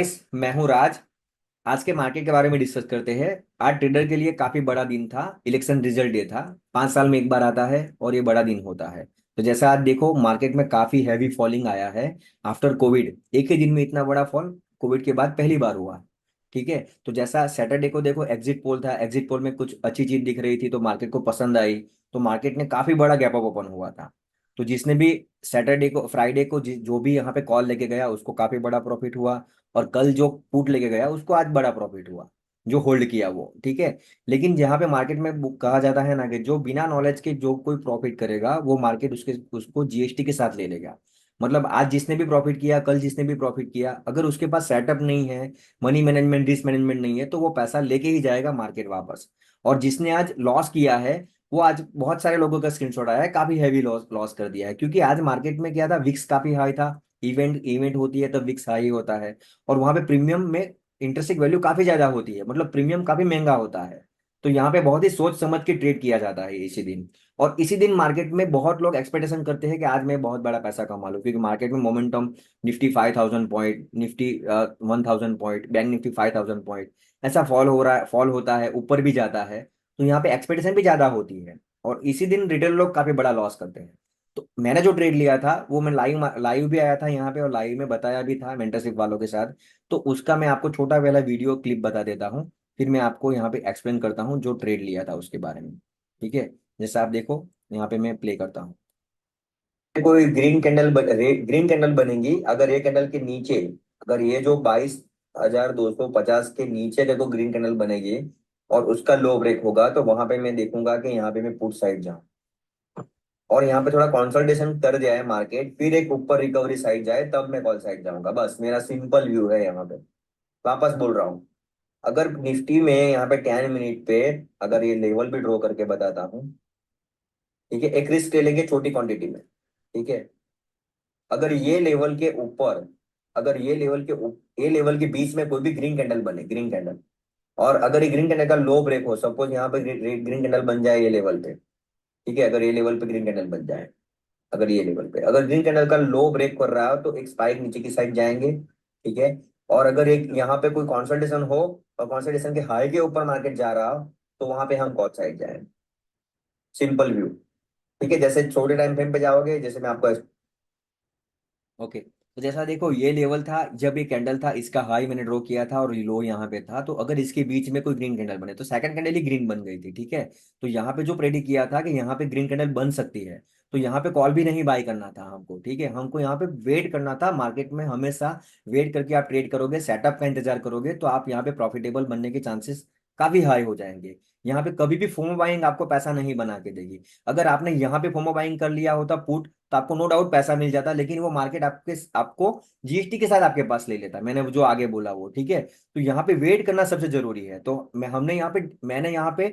मैं हूँ राज। आज के मार्केट के बारे में डिस्कस करते हैं। आज ट्रेडर के लिए काफी बड़ा दिन था। इलेक्शन रिजल्ट डे था। 5 साल में एक बार आता है और ये बड़ा दिन होता है। तो जैसा आज देखो मार्केट में काफी हैवी फॉलिंग आया है। आफ्टर कोविड एक ही दिन में इतना बड़ा फॉल कोविड के बाद पहली बार हुआ। ठीक है। तो जैसा सैटरडे को देखो एग्जिट पोल था, एग्जिट पोल में कुछ अच्छी चीज दिख रही थी तो मार्केट को पसंद आई। तो मार्केट ने काफी बड़ा गैप अप ओपन हुआ था। तो जिसने भी सैटरडे को फ्राइडे को जो भी यहाँ पे कॉल लेके गया उसको काफी बड़ा प्रॉफिट हुआ। और कल जो पुट लेके गया उसको आज बड़ा प्रॉफिट हुआ। जो होल्ड किया वो ठीक है। लेकिन जहाँ पे मार्केट में कहा जाता है ना कि जो बिना नॉलेज के जो कोई प्रॉफिट करेगा वो मार्केट उसके उसको जीएसटी के साथ ले लेगा। मतलब आज जिसने भी प्रॉफिट किया, कल जिसने भी प्रॉफिट किया, अगर उसके पास सेटअप नहीं है, मनी मैनेजमेंट रिस्क मैनेजमेंट नहीं है, तो वो पैसा लेके ही जाएगा मार्केट वापस। और जिसने आज लॉस किया है वो आज बहुत सारे लोगों का स्क्रीनशॉट आया है, काफी हैवी लॉस लॉस कर दिया है। क्योंकि आज मार्केट में क्या था, विक्स काफी हाई था। इवेंट इवेंट होती है तब विक्स हाई होता है। और वहां पे प्रीमियम में इंटरेस्ट वैल्यू काफी ज्यादा होती है, मतलब प्रीमियम काफी महंगा होता है। तो यहाँ पे बहुत ही सोच समझ के ट्रेड किया जाता है इसी दिन। और इसी दिन मार्केट में बहुत लोग एक्सपेक्टेशन करते हैं कि आज मैं बहुत बड़ा पैसा कमा लूं, क्योंकि मार्केट में momentum, Nifty 5000 point, Nifty 1000 point, bank Nifty 5000 point, ऐसा फॉल हो रहा है, फॉल होता है, ऊपर भी जाता है। तो यहाँ पे एक्सपेक्टेशन भी ज्यादा होती है। और इसी दिन रिटेल लोग काफी बड़ा लॉस करते हैं। तो मैंने जो ट्रेड लिया था वो मैं लाइव लाइव भी आया था यहाँ पे और लाइव में बताया भी था मेंटरशिप वालों के साथ। तो उसका मैं आपको छोटा वाला वीडियो क्लिप बता देता हूँ। फिर मैं आपको यहाँ पे एक्सप्लेन करता हूँ जो ट्रेड लिया था उसके बारे में। ठीक है। जैसे आप देखो यहाँ पे मैं प्ले करता हूँ। कोई ग्रीन कैंडल बनेगी अगर ये कैंडल के नीचे, अगर ये जो 22,250 के नीचे देखो ग्रीन कैंडल बनेगी और उसका लो ब्रेक होगा, तो वहां पे मैं देखूंगा कि यहाँ पे मैं पुट साइड जाऊँ। और यहाँ पे थोड़ा कंसोलिडेशन कर जाए मार्केट, फिर एक ऊपर रिकवरी साइड जाए, तब मैं कॉल साइड जाऊंगा। बस मेरा सिंपल व्यू है यहाँ पे। वापस बोल रहा हूँ, अगर निफ्टी में यहाँ पे 10 मिनट पे अगर ये लेवल भी ड्रॉ करके बताता हूँ। ठीक है, एक रिस्क ले लेंगे छोटी क्वांटिटी में। ठीक है। अगर ये लेवल के ऊपर, अगर ये लेवल के बीच में कोई भी ग्रीन कैंडल बने, ग्रीन कैंडल, और अगर ये ग्रीन कैंडल का लो ब्रेक हो, सपोज यहाँ पे ग्रीन कैंडल बन जाए ये लेवल पे। ठीक है, अगर ये लेवल पे ग्रीन कैंडल बन जाए, अगर ये लेवल पे अगर ग्रीन कैंडल का लो ब्रेक कर रहा हो तो एक स्पाइक नीचे की साइड जाएंगे। ठीक है। और अगर एक यहाँ पे कोई कॉन्सल्टेशन हो और कॉन्सल्टेशन के हाई के ऊपर मार्केट जा रहा हो, तो वहां पे हम कॉल साइड जाए। Simple view. ठीक है, जैसे छोटे टाइम फ्रेम पे जाओगे, जैसे मैं आपको ओके। तो जैसा देखो ये लेवल था, जब ये कैंडल था इसका हाई मैंने ड्रॉ किया था और लो यहाँ पे था। तो अगर इसके बीच में कोई ग्रीन कैंडल बने तो सेकंड कैंडल ही ग्रीन बन गई थी। ठीक है। तो यहाँ पे जो प्रेडिक्ट किया था कि यहाँ पे ग्रीन कैंडल बन सकती है, तो यहाँ पे कॉल भी नहीं बाय करना था हमको। ठीक है, हमको यहाँ पे वेट करना था। मार्केट में हमेशा वेट करके आप ट्रेड करोगे, सेटअप का इंतजार करोगे, तो आप यहाँ पे प्रॉफिटेबल बनने के चांसेस काफी हाई हो जाएंगे। यहाँ पे कभी भी फोमो बाइंग आपको पैसा नहीं बना के देगी। अगर आपने यहाँ पे फोमो बाइंग कर लिया होता पुट, तो आपको नो डाउट पैसा मिल जाता, लेकिन वो मार्केट आपके आपको जीएसटी के साथ आपके पास ले लेता। मैंने वो जो आगे बोला वो ठीक है। तो यहाँ पे वेट करना सबसे जरूरी है। तो मैंने यहाँ पे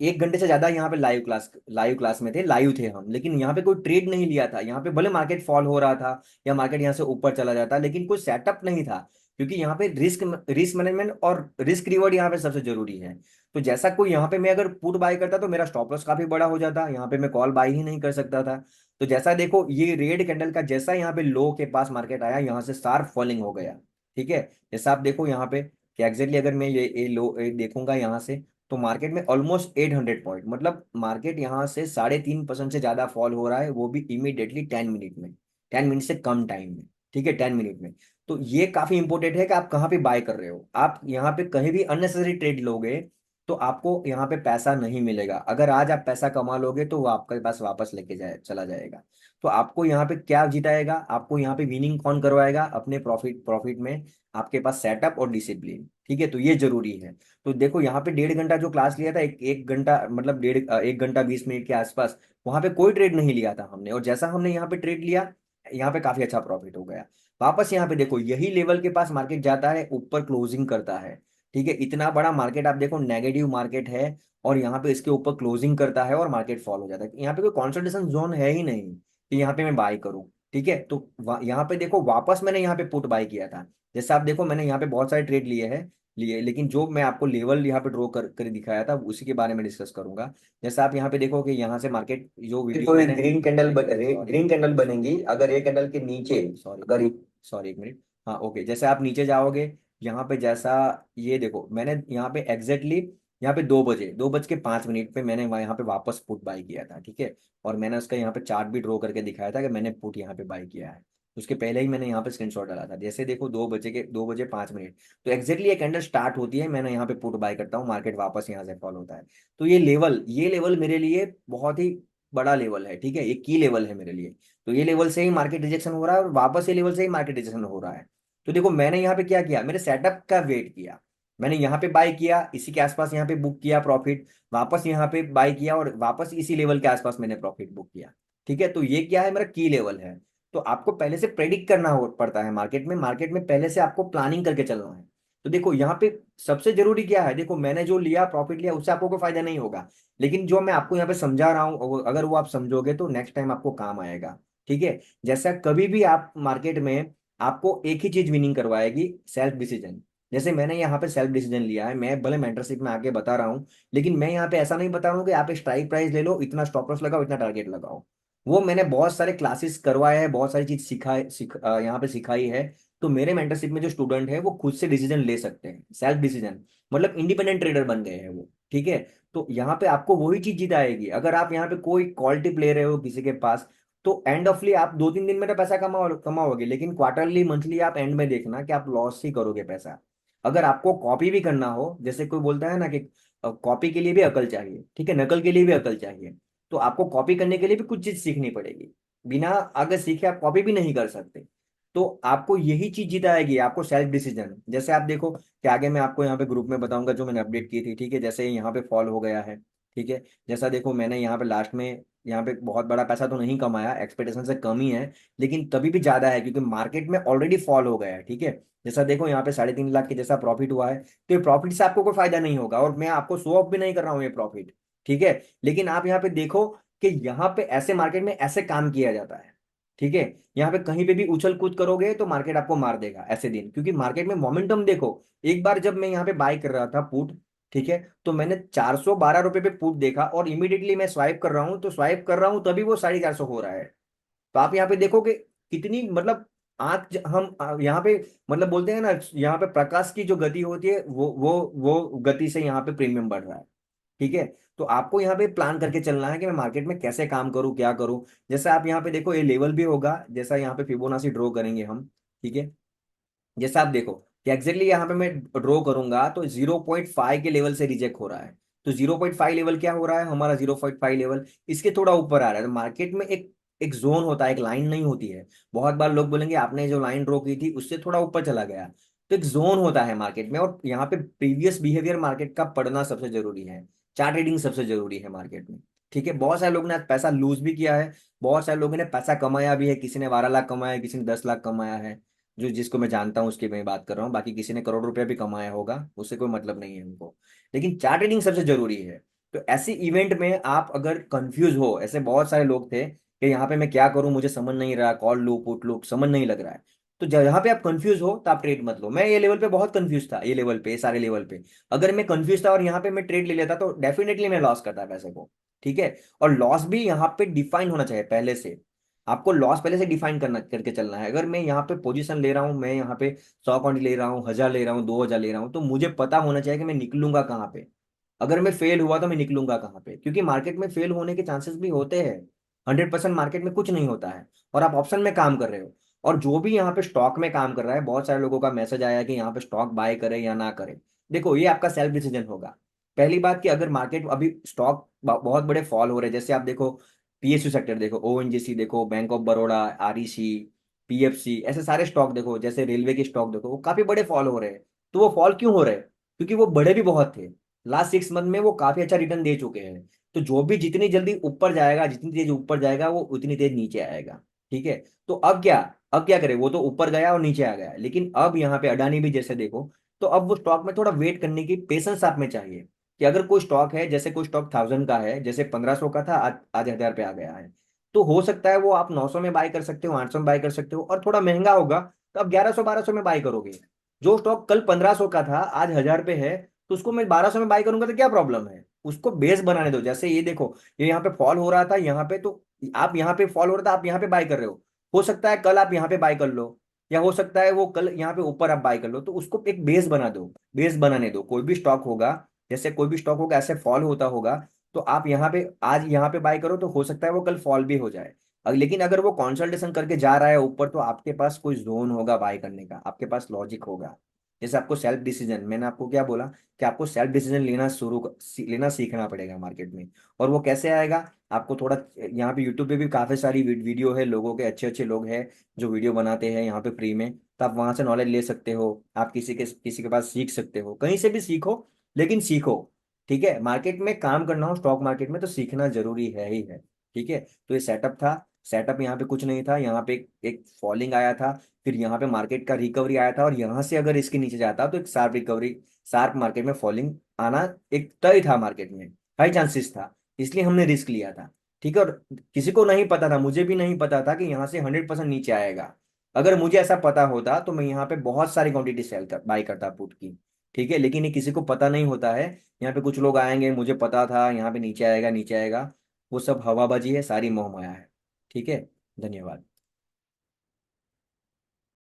1 घंटे से ज्यादा यहाँ पे लाइव क्लास में थे, लाइव थे हम, लेकिन यहाँ पे कोई ट्रेड नहीं लिया था। यहाँ पे भले मार्केट फॉल हो रहा था या मार्केट यहाँ से ऊपर चला जाता, लेकिन कोई सेटअप नहीं था। क्योंकि यहाँ पे रिस्क रिस्क मैनेजमेंट और रिस्क रिवॉर्ड यहाँ पे सबसे जरूरी है। तो जैसा कोई यहाँ पे मैं अगर पुट बाय करता तो मेरा स्टॉप लॉस काफी बड़ा हो जाता, यहाँ पे मैं कॉल बाय ही नहीं कर सकता था। तो जैसा देखो ये रेड कैंडल का जैसा यहाँ पे लो के पास मार्केट आया, यहाँ से शार्प फॉलिंग हो गया। ठीक है। जैसा आप देखो यहाँ पे कि एग्जैक्टली अगर मैं ये लो देखूंगा यहाँ से, तो मार्केट में ऑलमोस्ट 800 पॉइंट, मतलब मार्केट यहाँ से 3.5% से ज्यादा फॉल हो रहा है, वो भी इमीडिएटली 10 मिनट में, 10 मिनट से कम टाइम में। ठीक है, 10 मिनट में। तो ये काफी इंपॉर्टेंट है कि आप कहाँ पे बाय कर रहे हो। आप यहाँ पे कहीं भी अननेसेसरी ट्रेड लोगे तो आपको यहाँ पे पैसा नहीं मिलेगा। अगर आज आप पैसा कमा लोगे तो वो आपके पास वापस लेके जाए चला जाएगा। तो आपको यहाँ पे क्या जिताएगा, आपको यहाँ पे विनिंग कौन करवाएगा, अपने प्रॉफिट प्रॉफिट में आपके पास सेटअप और डिसिप्लिन। ठीक है, तो ये जरूरी है। तो देखो यहाँ पे 1.5 घंटा जो क्लास लिया था, एक घंटा मतलब 1 घंटा 20 मिनट के आसपास, वहां पे कोई ट्रेड नहीं लिया था हमने। और जैसा हमने यहाँ पे ट्रेड लिया, यहाँ पे काफी अच्छा प्रॉफिट हो गया। वापस यहाँ पे देखो यही लेवल के पास मार्केट जाता है, ऊपर क्लोजिंग करता है। ठीक है, इतना बड़ा मार्केट आप देखो, नेगेटिव मार्केट है, और यहाँ पे इसके ऊपर क्लोजिंग करता है और मार्केट फॉल हो जाता है। यहाँ पे कोई कॉन्सल्टेशन जोन है ही नहीं कि यहाँ पे मैं बाय करूँ। ठीक है। तो यहाँ पे देखो वापस मैंने यहाँ पे पुट बाय किया था। जैसे आप देखो मैंने यहाँ पे बहुत सारे ट्रेड लिए, लेकिन जो मैं आपको लेवल यहाँ पे ड्रॉ कर दिखाया था उसी के बारे में डिस्कस करूंगा। जैसे आप यहाँ पे देखो कि यहाँ से मार्केट जो वीडियो मैंने ग्रीन कैंडल बनेगी अगर ये कैंडल के नीचे, सॉरी, अगर सॉरी एक मिनट। हाँ ओके, जैसे आप नीचे जाओगे यहाँ पे, जैसा ये देखो मैंने यहाँ पे एग्जैक्टली यहाँ पे 2 बजे 2:05 पे मैंने यहाँ पे वापस पुट बाई किया था, ठीक है। और मैंने उसका यहाँ पे चार्ट भी ड्रॉ करके दिखाया था कि मैंने पुट यहाँ पे बाई किया है। उसके पहले ही मैंने यहाँ पे स्क्रीनशॉट डाला था। जैसे देखो 2:05 तो एग्जैक्टली ये कैंडल स्टार्ट होती है, मैंने यहाँ पे पुट बाई करता हूँ, मार्केट वापस यहाँ से फॉल होता है। तो ये लेवल मेरे लिए बहुत ही बड़ा लेवल है, ठीक है, ये की लेवल है मेरे लिए। तो ये लेवल से ही मार्केट रिजेक्शन हो रहा है और वापस ये लेवल से ही मार्केट रिजेक्शन हो रहा है। तो देखो मैंने यहाँ पे क्या किया, मेरे सेटअप का वेट किया, मैंने यहाँ पे बाय किया, इसी के आसपास यहाँ पे बुक किया प्रॉफिट, वापस यहाँ पे बाय किया और वापस इसी लेवल के आसपास मैंने प्रॉफिट बुक किया, ठीक है। तो ये क्या है, मेरा की लेवल है। तो आपको पहले से प्रेडिक्ट करना हो पड़ता है मार्केट में पहले से आपको प्लानिंग करके चलना है। तो देखो यहाँ पे सबसे जरूरी क्या है, देखो मैंने जो लिया प्रॉफिट लिया उससे आपको कोई फायदा नहीं होगा, लेकिन जो मैं आपको यहाँ पे समझा रहा हूँ अगर वो आप समझोगे तो नेक्स्ट टाइम आपको काम आएगा, ठीक है। जैसा कभी भी आप मार्केट में, आपको एक ही चीज विनिंग करवाएगी, सेल्फ डिसीजन। जैसे मैंने यहाँ पे सेल्फ डिसीजन लिया है, मैं भले मेंटरशिप में आके बता रहा हूँ, लेकिन मैं यहाँ पे ऐसा नहीं बता रहा हूँ कि आप स्ट्राइक प्राइस ले लो, इतना स्टॉप लॉस लगाओ, इतना टारगेट लगाओ। वो मैंने बहुत सारे क्लासेस करवाए हैं, बहुत सारी चीज यहाँ पे सिखाई है। तो मेरे मेंटरशिप में जो स्टूडेंट है वो खुद से डिसीजन ले सकते हैं, सेल्फ डिसीजन, मतलब इंडिपेंडेंट ट्रेडर बन गए हैं वो, ठीक है। तो यहाँ पे आपको वही चीज जीत आएगी, अगर आप यहाँ पे कोई क्वालिटी ले रहे हो किसी के पास, तो एंड ऑफली आप 2-3 दिन में तो पैसा कमाओगे, लेकिन क्वार्टरली मंथली आप एंड में देखना कि आप लॉस ही करोगे पैसा। अगर आपको कॉपी भी करना हो, जैसे कोई बोलता है ना कि कॉपी के लिए भी अकल चाहिए, ठीक है, नकल के लिए भी अकल चाहिए। तो आपको कॉपी करने के लिए भी कुछ चीज सीखनी पड़ेगी, बिना अगर सीखे आप कॉपी भी नहीं कर सकते। तो आपको यही चीज जिताएगी, आपको सेल्फ डिसीजन। जैसे आप देखो कि आगे मैं आपको यहाँ पे ग्रुप में बताऊंगा जो मैंने अपडेट की थी, ठीक है, जैसे यहाँ पे फॉल हो गया है, ठीक है। जैसा देखो मैंने यहाँ पे लास्ट में यहाँ पे बहुत बड़ा पैसा तो नहीं कमाया, एक्सपेक्टेशन से कम ही है, लेकिन तभी भी ज्यादा है क्योंकि मार्केट में ऑलरेडी फॉल हो गया है, ठीक है। जैसा देखो यहाँ पे 3.5 लाख के जैसा प्रॉफिट हुआ है, तो ये प्रॉफिट से आपको कोई फायदा नहीं होगा, और मैं आपको शो ऑफ भी नहीं कर रहा हूँ ये प्रॉफिट, ठीक है। लेकिन आप यहाँ पे देखो कि यहाँ पे ऐसे मार्केट में ऐसे काम किया जाता है, ठीक है। यहाँ पे कहीं पे भी उछल कूद करोगे तो मार्केट आपको मार देगा ऐसे दिन, क्योंकि मार्केट में मोमेंटम देखो। एक बार जब मैं यहाँ पे बाय कर रहा था पुट, ठीक है, तो मैंने 412 रुपए पे पुट देखा और इमीडिएटली मैं स्वाइप कर रहा हूँ, तो स्वाइप कर रहा हूँ तभी वो 450 हो रहा है। तो आप यहाँ पे देखोगे कितनी मतलब यहाँ पे मतलब बोलते हैं ना, यहाँ पे प्रकाश की जो गति होती है वो गति से यहाँ पे प्रीमियम बढ़ रहा है, ठीक है। तो आपको यहाँ पे प्लान करके चलना है कि मैं मार्केट में कैसे काम करूँ, क्या करूँ। जैसे आप यहाँ पे देखो ये लेवल भी होगा, जैसा यहाँ पे फिबोनाची ड्रॉ करेंगे हम, ठीक है। जैसा आप देखो कि एग्जैक्टली यहाँ पे मैं ड्रॉ करूंगा तो 0.5 के लेवल से रिजेक्ट हो रहा है। तो 0.5 लेवल क्या हो रहा है हमारा, 0.5 लेवल इसके थोड़ा ऊपर आ रहा है। तो मार्केट में एक जोन होता है, एक लाइन नहीं होती है। बहुत बार लोग बोलेंगे आपने जो लाइन ड्रॉ की थी उससे थोड़ा ऊपर चला गया। तो एक जोन होता है मार्केट में, और यहाँ पे प्रीवियस बिहेवियर मार्केट का पढ़ना सबसे जरूरी है, चार्ट रीडिंग सबसे जरूरी है मार्केट में, ठीक है। बहुत सारे लोगों ने आज पैसा लूज भी किया है, बहुत सारे लोगों ने पैसा कमाया भी है, किसी ने 12 लाख कमाया है, किसी ने 10 लाख कमाया है, जो जिसको मैं जानता हूँ उसकी मैं बात कर रहा हूँ। बाकी किसी ने करोड़ रुपया भी कमाया होगा, उससे कोई मतलब नहीं है उनको, लेकिन चार्ट रीडिंग सबसे जरूरी है। तो ऐसी इवेंट में आप अगर कंफ्यूज हो, ऐसे बहुत सारे लोग थे कि यहाँ पे मैं क्या करूं, मुझे समझ नहीं रहा, कॉल लू पुट लू समझ नहीं लग रहा है। तो जब यहाँ पे आप कंफ्यूज हो तो आप ट्रेड मत लो। मैं ये लेवल पे बहुत कंफ्यूज था, ये लेवल पे, सारे लेवल पे अगर मैं कंफ्यूज था और यहाँ पे मैं ट्रेड ले लेता तो डेफिनेटली मैं लॉस करता पैसे को, ठीक है। और लॉस भी यहाँ पे डिफाइन होना चाहिए पहले से, आपको लॉस पहले से डिफाइन करना करके चलना है। अगर मैं यहाँ पे पोजीशन ले रहा हूँ, मैं यहाँ पे 100 क्वांटिटी ले रहा हूँ, 1000 ले रहा हूँ, 2000 ले रहा हूँ, तो मुझे पता होना चाहिए कि मैं निकलूंगा कहाँ पे। अगर मैं फेल हुआ तो मैं निकलूंगा कहाँ पे, क्योंकि मार्केट में फेल होने के चांसेस भी होते हैं। 100% मार्केट में कुछ नहीं होता है, और आप ऑप्शन में काम कर रहे हो। और जो भी यहाँ पे स्टॉक में काम कर रहा है, बहुत सारे लोगों का मैसेज आया कि यहाँ पे स्टॉक बाय करे या ना करे। देखो ये आपका सेल्फ डिसीजन होगा। पहली बात कि अगर मार्केट अभी स्टॉक बहुत बड़े फॉल हो रहे हैं, जैसे आप देखो पीएसयू सेक्टर देखो, ओएनजीसी देखो, bank of Baroda, REC, PFC, ऐसे सारे स्टॉक देखो, जैसे रेलवे के स्टॉक देखो, वो काफी बड़े फॉल हो रहे हैं। तो वो फॉल क्यों हो रहे हैं, क्योंकि वो बड़े भी बहुत थे। लास्ट 6 मंथ में वो काफी अच्छा रिटर्न दे चुके हैं। तो जो भी जितनी जल्दी ऊपर जाएगा, जितनी तेज ऊपर जाएगा, वो उतनी तेज नीचे आएगा, ठीक है। तो अब क्या करे, वो तो ऊपर गया और नीचे आ गया, लेकिन अब यहाँ पे अडानी भी जैसे देखो, तो अब वो स्टॉक में थोड़ा वेट करने की पेशेंस आप में चाहिए। कि अगर कोई स्टॉक है, जैसे कोई स्टॉक 1000 का है, जैसे 1500 का था, आज 1000 पे आ गया है, तो हो सकता है वो आप 900 में बाय कर सकते हो, 800 में बाय कर सकते हो, और थोड़ा महंगा होगा तो आप 1100 1200 में बाय करोगे। जो स्टॉक कल 1500 का था आज 1000 पे है, तो उसको मैं 1200 में बाय करूंगा तो क्या प्रॉब्लम है, उसको बेस बनाने दो। जैसे ये देखो, ये यहाँ पे फॉल हो रहा था यहाँ पे, तो आप यहाँ पे फॉल हो रहा था, आप यहाँ पे बाय कर रहे हो सकता है कल आप यहाँ पे बाय कर लो, या हो सकता है वो कल यहाँ पे ऊपर आप बाय कर लो, तो उसको एक बेस बना दो, बेस बनाने दो। कोई भी स्टॉक होगा, जैसे कोई भी स्टॉक होगा ऐसे फॉल होता होगा, तो आप यहाँ पे आज यहाँ पे बाय करो, तो हो सकता है वो कल फॉल भी हो जाए। लेकिन अगर वो कंसल्टेशन करके जा रहा है ऊपर, तो आपके पास कोई जोन होगा बाय करने का, आपके पास लॉजिक होगा। जैसे आपको सेल्फ डिसीजन, मैंने आपको क्या बोला कि आपको सेल्फ डिसीजन लेना सीखना पड़ेगा मार्केट में। और वो कैसे आएगा? आपको थोड़ा, यहाँ पे यूट्यूब पे भी काफी सारी वीडियो है, लोगों के अच्छे अच्छे लोग हैं जो वीडियो बनाते हैं यहाँ पे फ्री में, तो आप वहां से नॉलेज ले सकते हो। आप किसी के पास सीख सकते हो, कहीं से भी सीखो, लेकिन सीखो। ठीक है, मार्केट में काम करना हो, स्टॉक मार्केट में, तो सीखना जरूरी है ही है। ठीक है, तो ये सेटअप था। सेटअप यहाँ पे कुछ नहीं था, यहाँ पे एक फॉलिंग आया था, फिर यहाँ पे मार्केट का रिकवरी आया था, और यहाँ से अगर इसके नीचे जाता तो एक शार्प रिकवरी, शार्प मार्केट में फॉलिंग आना एक तय था मार्केट में, हाई चांसेस था। इसलिए हमने रिस्क लिया था। ठीक है, और किसी को नहीं पता था, मुझे भी नहीं पता था कि यहाँ से 100% नीचे आएगा। अगर मुझे ऐसा पता होता तो मैं यहाँ पे बहुत सारी क्वांटिटी सेल कर बाई करता पुट की। ठीक है, लेकिन ये किसी को पता नहीं होता है। यहाँ पे कुछ लोग आएंगे, मुझे पता था यहाँ पे नीचे आएगा नीचे आएगा, वो सब हवाबाजी है, सारी मोहमाया है। ठीक है, धन्यवाद।